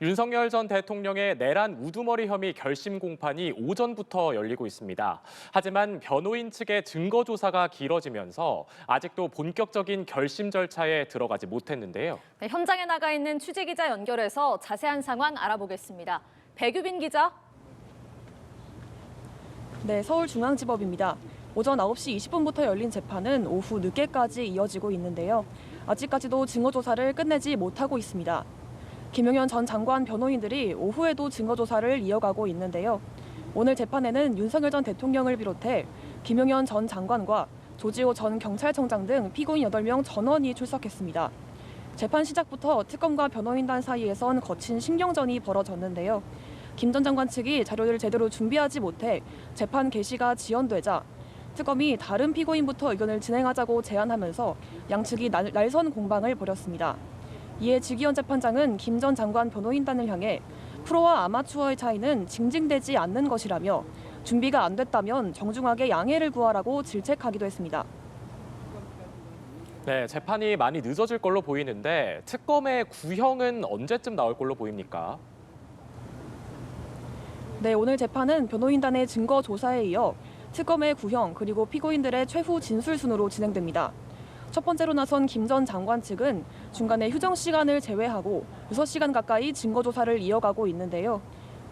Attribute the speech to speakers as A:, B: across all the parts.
A: 윤석열 전 대통령의 내란 우두머리 혐의 결심 공판이 오전부터 열리고 있습니다. 하지만 변호인 측의 증거 조사가 길어지면서 아직도 본격적인 결심 절차에 들어가지 못했는데요.
B: 네, 현장에 나가 있는 취재기자 연결해서 자세한 상황 알아보겠습니다. 백유빈 기자.
C: 네, 서울중앙지법입니다. 오전 9시 20분부터 열린 재판은 오후 늦게까지 이어지고 있는데요. 아직까지도 증거 조사를 끝내지 못하고 있습니다. 김용현 전 장관 변호인들이 오후에도 증거 조사를 이어가고 있는데요. 오늘 재판에는 윤석열 전 대통령을 비롯해 김용현 전 장관과 조지호 전 경찰청장 등 피고인 8명 전원이 출석했습니다. 재판 시작부터 특검과 변호인단 사이에선 거친 신경전이 벌어졌는데요. 김 전 장관 측이 자료를 제대로 준비하지 못해 재판 개시가 지연되자 특검이 다른 피고인부터 의견을 진행하자고 제안하면서 양측이 날선 공방을 벌였습니다. 이에 지기현 재판장은 김 전 장관 변호인단을 향해 프로와 아마추어의 차이는 징징대지 않는 것이라며 준비가 안 됐다면 정중하게 양해를 구하라고 질책하기도 했습니다.
A: 네, 재판이 많이 늦어질 걸로 보이는데 특검의 구형은 언제쯤 나올 걸로 보입니까?
C: 네, 오늘 재판은 변호인단의 증거 조사에 이어 특검의 구형 그리고 피고인들의 최후 진술 순으로 진행됩니다. 첫 번째로 나선 김 전 장관 측은 중간에 휴정 시간을 제외하고 6시간 가까이 증거 조사를 이어가고 있는데요.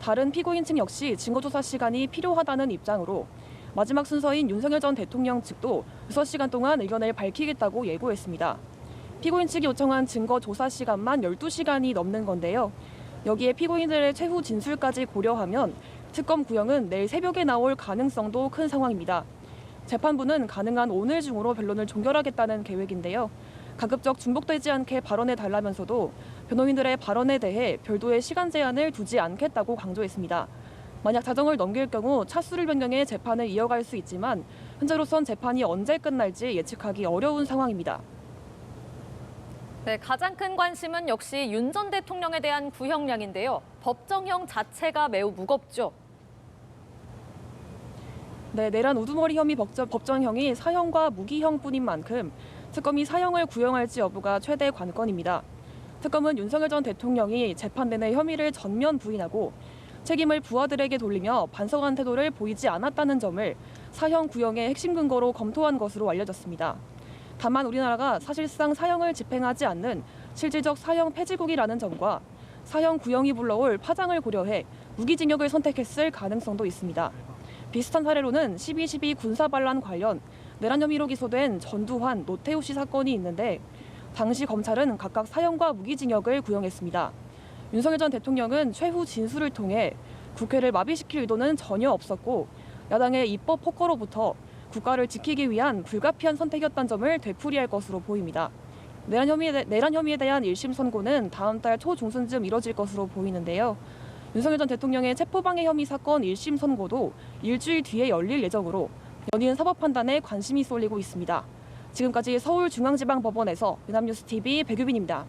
C: 다른 피고인 측 역시 증거 조사 시간이 필요하다는 입장으로 마지막 순서인 윤석열 전 대통령 측도 6시간 동안 의견을 밝히겠다고 예고했습니다. 피고인 측이 요청한 증거 조사 시간만 12시간이 넘는 건데요. 여기에 피고인들의 최후 진술까지 고려하면 특검 구형은 내일 새벽에 나올 가능성도 큰 상황입니다. 재판부는 가능한 오늘 중으로 변론을 종결하겠다는 계획인데요. 가급적 중복되지 않게 발언해달라면서도 변호인들의 발언에 대해 별도의 시간 제한을 두지 않겠다고 강조했습니다. 만약 자정을 넘길 경우 차수를 변경해 재판을 이어갈 수 있지만 현재로선 재판이 언제 끝날지 예측하기 어려운 상황입니다.
B: 네, 가장 큰 관심은 역시 윤 전 대통령에 대한 구형량인데요. 법정형 자체가 매우 무겁죠.
C: 네, 내란 우두머리 혐의 법정형이 사형과 무기형뿐인 만큼 특검이 사형을 구형할지 여부가 최대 관건입니다. 특검은 윤석열 전 대통령이 재판 내내 혐의를 전면 부인하고 책임을 부하들에게 돌리며 반성한 태도를 보이지 않았다는 점을 사형 구형의 핵심 근거로 검토한 것으로 알려졌습니다. 다만 우리나라가 사실상 사형을 집행하지 않는 실질적 사형 폐지국이라는 점과 사형 구형이 불러올 파장을 고려해 무기징역을 선택했을 가능성도 있습니다. 비슷한 사례로는 12.12 군사반란 관련 내란 혐의로 기소된 전두환, 노태우 씨 사건이 있는데 당시 검찰은 각각 사형과 무기징역을 구형했습니다. 윤석열 전 대통령은 최후 진술을 통해 국회를 마비시킬 의도는 전혀 없었고 야당의 입법 폭거로부터 국가를 지키기 위한 불가피한 선택이었다는 점을 되풀이할 것으로 보입니다. 내란 혐의에 대한 1심 선고는 다음 달 초중순쯤 이뤄질 것으로 보이는데요. 윤석열 전 대통령의 체포방해 혐의 사건 1심 선고도 일주일 뒤에 열릴 예정으로 연이은 사법 판단에 관심이 쏠리고 있습니다. 지금까지 서울중앙지방법원에서 연합뉴스TV 백유빈입니다.